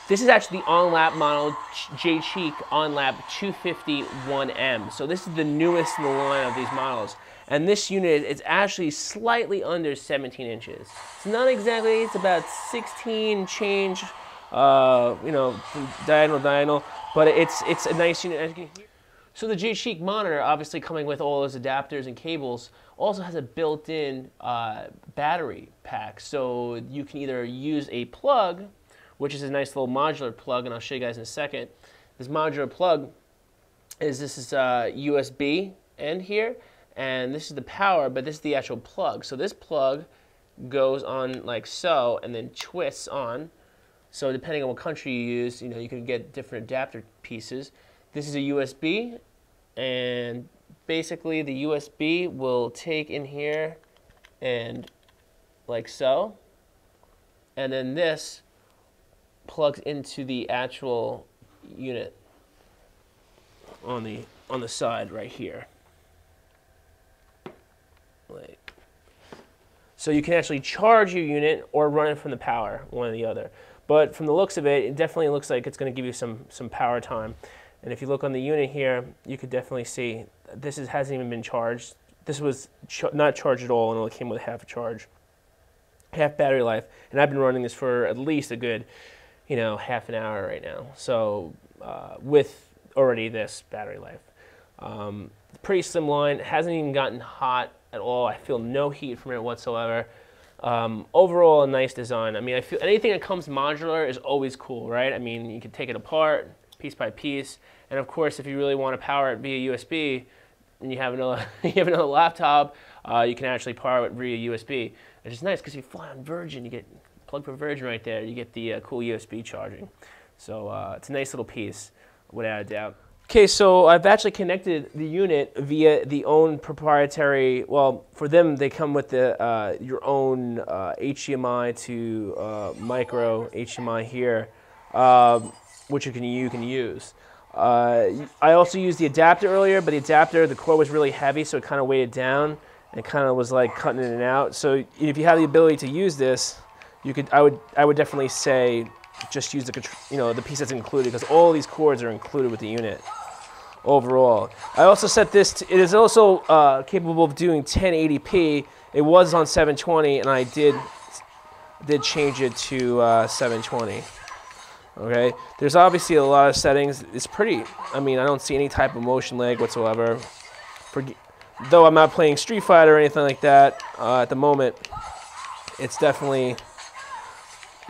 This is actually the Onlap model, J-Cheek Onlap 251M. So this is the newest in the line of these models. And this unit is actually slightly under 17 inches. It's not exactly, it's about 16 change, from diagonal, but it's a nice unit, as you can hear. So the J-Cheek monitor, obviously coming with all those adapters and cables, also has a built-in battery pack. So you can either use a plug, which is a nice little modular plug, and I'll show you guys in a second. This modular plug is USB end here, and this is the power, but this is the actual plug. So this plug goes on like so, and then twists on. So depending on what country you use, you can get different adapter pieces. This is a USB, and basically the USB will take in here and like so, and then this plugs into the actual unit on the side right here. So you can actually charge your unit or run it from the power, one or the other. But from the looks of it, it definitely looks like it's going to give you some power time. And if you look on the unit here, you could definitely see this hasn't even been charged. This was not charged at all, and only came with half a charge, half battery life. And I've been running this for at least a good half an hour right now. So with already this battery life. Pretty slim line, hasn't even gotten hot at all. I feel no heat from it whatsoever. Overall, a nice design. I mean, I feel anything that comes modular is always cool, right? I mean, you can take it apart piece by piece. And of course, if you really want to power it via USB, and you have another, laptop, you can actually power it via USB. Which is nice because you fly on Virgin, you get plug for Virgin right there, you get the cool USB charging. So it's a nice little piece, without a doubt. Okay, so I've actually connected the unit via the own proprietary, well, for them, they come with the your own HDMI to micro HDMI here, which you can use. I also used the adapter earlier, but the cord was really heavy, so it kind of weighed it down and kind of was like cutting in and out. So if you have the ability to use this, I would definitely say just use the piece that's included, because all these cords are included with the unit overall. I also set this it is also capable of doing 1080p. It was on 720, and I did change it to 720. Okay, there's obviously a lot of settings. It's pretty, I mean, I don't see any type of motion lag whatsoever. Though I'm not playing Street Fighter or anything like that at the moment, it's definitely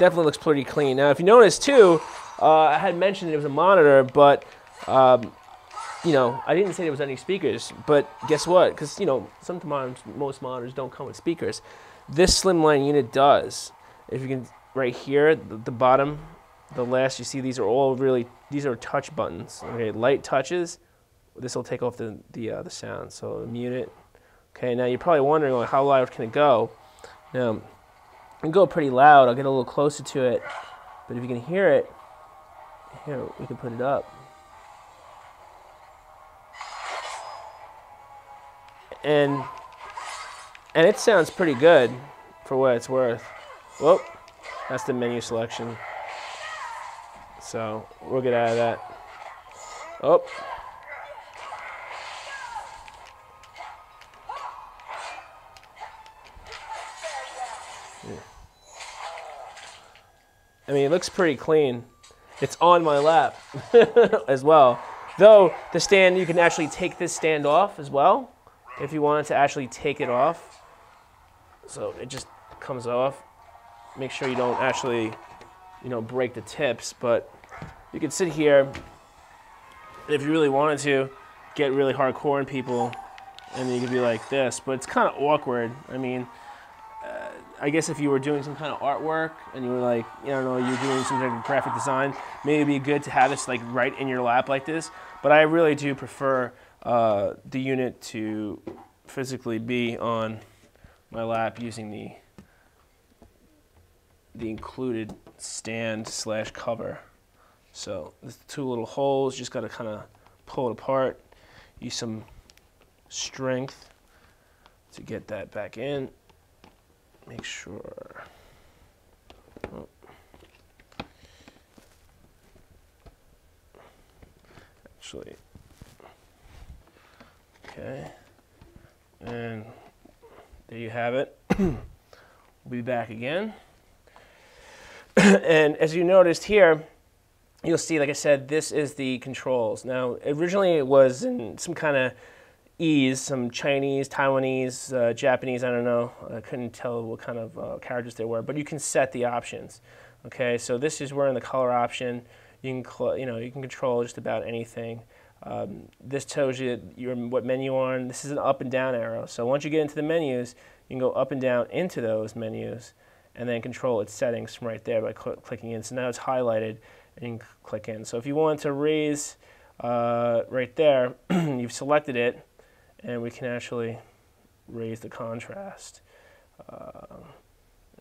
looks pretty clean. Now, if you notice too, I had mentioned it was a monitor, but I didn't say there was any speakers. But guess what? Because most monitors don't come with speakers. This slimline unit does. If you can, right here, the bottom, the last you see, these are touch buttons. Okay, light touches. This will take off the sound. So mute it. Okay, now you're probably wondering, well, how loud can it go? Now, it can go pretty loud. I'll get a little closer to it. But if you can hear it, here, we can put it up. And it sounds pretty good for what it's worth. Whoop, that's the menu selection. So we'll get out of that. Oh. I mean, it looks pretty clean. It's on my lap as well. Though the stand, you can actually take this stand off as well if you wanted to actually take it off. So it just comes off. Make sure you don't actually, break the tips, but you can sit here, and if you really wanted to, get really hardcore in people, and you could be like this, but it's kind of awkward. I mean, I guess if you were doing some kind of artwork and you were like, you're doing some kind of graphic design, maybe it'd be good to have this like right in your lap like this. But I really do prefer the unit to physically be on my lap using the included stand / cover. So the two little holes, just got to kind of pull it apart. Use some strength to get that back in. Make sure. Oh. actually. Okay, and there you have it. We'll be back again. And as you noticed here, you'll see, like I said, this is the controls. Now, originally it was in some kind of E's, some Chinese, Taiwanese, Japanese, I don't know. I couldn't tell what kind of characters they were, but you can set the options. Okay, so this is where in the color option, you can control just about anything. This tells you what menu you're on. This is an up and down arrow. So once you get into the menus, you can go up and down into those menus and then control its settings from right there by clicking in. So now it's highlighted and you can click in. So if you want to raise right there, you've selected it and we can actually raise the contrast.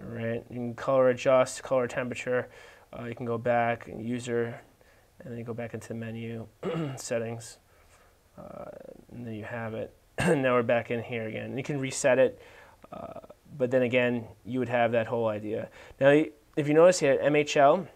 Right, you can color adjust, color temperature. You can go back and user, and then you go back into the menu settings, and then you have it. Now we're back in here again. You can reset it, but then again, you would have that whole idea. Now, if you notice here, MHL,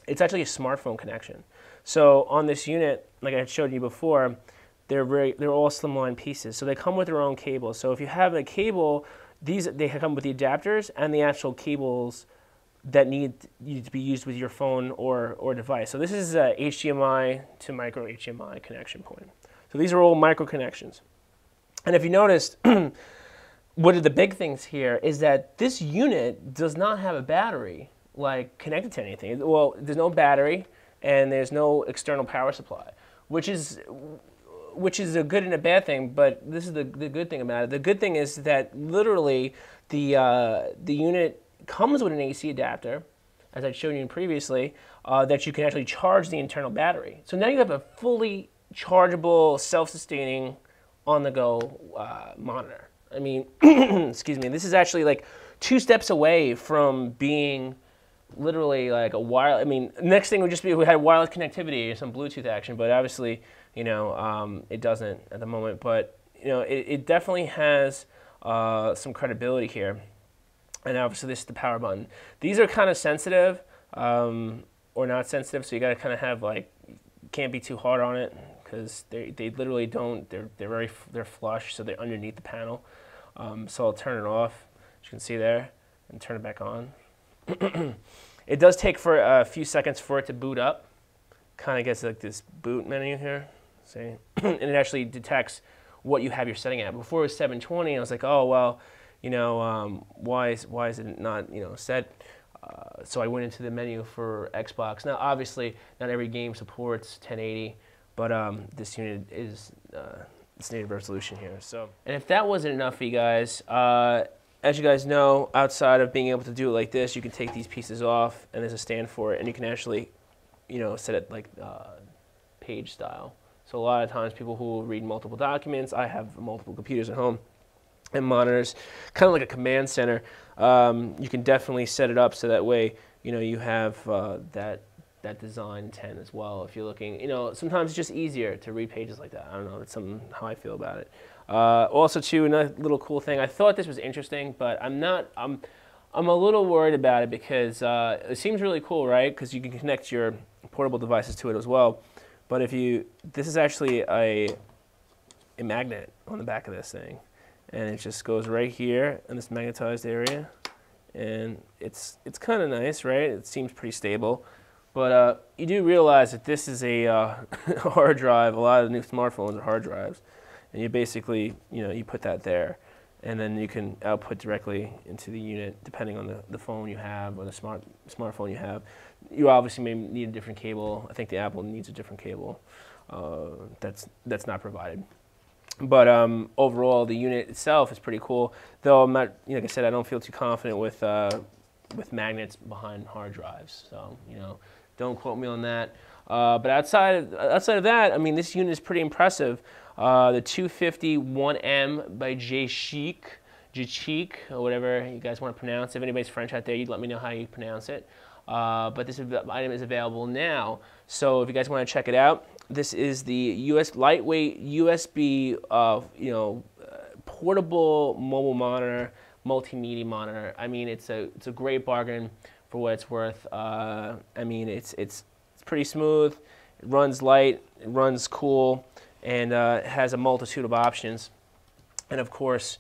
it's actually a smartphone connection. So on this unit, like I showed you before, they're all slimline pieces. So they come with their own cable. So if you have a cable, they come with the adapters and the actual cables that need to be used with your phone or device. So this is a HDMI to micro HDMI connection point. So these are all micro connections. And if you noticed, one of the big things here is that this unit does not have a battery like connected to anything. Well, there's no battery and there's no external power supply, which is a good and a bad thing, but this is the good thing about it. The good thing is that literally the unit comes with an AC adapter, as I showed you previously, that you can actually charge the internal battery. So now you have a fully chargeable, self-sustaining, on-the-go monitor. I mean, excuse me, this is actually like 2 steps away from being literally like a wireless. I mean, next thing would just be if we had wireless connectivity or some Bluetooth action, but obviously, it doesn't at the moment. But it definitely has some credibility here. And obviously, this is the power button. These are kind of sensitive or not sensitive, so you got to kind of have can't be too hard on it because they literally don't. They're flush, so they're underneath the panel. So I'll turn it off, as you can see there, and turn it back on. It does take for a few seconds for it to boot up. Kind of gets like this boot menu here, see, and it actually detects what you have your setting at. Before it was 720, I was like, oh well, why is it not set? So I went into the menu for Xbox. Now obviously not every game supports 1080, but this unit is its native resolution here. So, and if that wasn't enough for you guys, as you guys know, outside of being able to do it like this, you can take these pieces off, and there's a stand for it, and you can actually, set it like page style. So a lot of times people who will read multiple documents, I have multiple computers at home and monitors, kind of like a command center. You can definitely set it up so that way, you have that design intent as well. If you're looking, sometimes it's just easier to read pages like that. I don't know, that's how I feel about it. Also, too, another little cool thing. I thought this was interesting, but I'm a little worried about it because it seems really cool, right? Because you can connect your portable devices to it as well. But this is actually a magnet on the back of this thing, and it just goes right here in this magnetized area, and it's kind of nice, right? It seems pretty stable. But you do realize that this is a hard drive. A lot of the new smartphones are hard drives. And you basically, you put that there. And then you can output directly into the unit depending on the phone you have or the smartphone you have. You obviously may need a different cable. I think the Apple needs a different cable that's not provided. But overall, the unit itself is pretty cool. Though I'm not, like I said, I don't feel too confident with magnets behind hard drives. So, don't quote me on that. But outside of that, I mean, this unit is pretty impressive. The 250 1M by Jachik, or whatever you guys want to pronounce. If anybody's French out there, you'd let me know how you pronounce it. But this item is available now. So if you guys want to check it out, this is the lightweight USB, portable mobile monitor, multimedia monitor. I mean, it's a great bargain for what it's worth. I mean, it's pretty smooth. It runs light, it runs cool, and it has a multitude of options. And of course,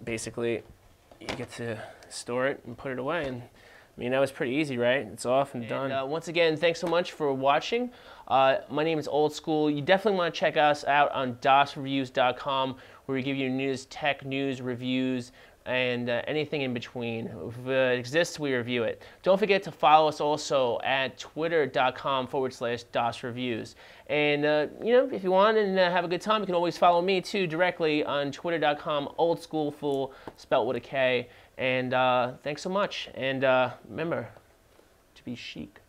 basically, you get to store it and put it away. And I mean, that was pretty easy, right? It's off and done. Once again, thanks so much for watching. My name is Old School. You definitely want to check us out on DOSreviews.com, where we give you news, tech news, reviews, and anything in between. If it exists, we review it. Don't forget to follow us also at twitter.com/DOSreviews. And you know, if you want and have a good time, you can always follow me too directly on twitter.com/oldschoolfool, spelt with a K. And thanks so much. And remember to be chic.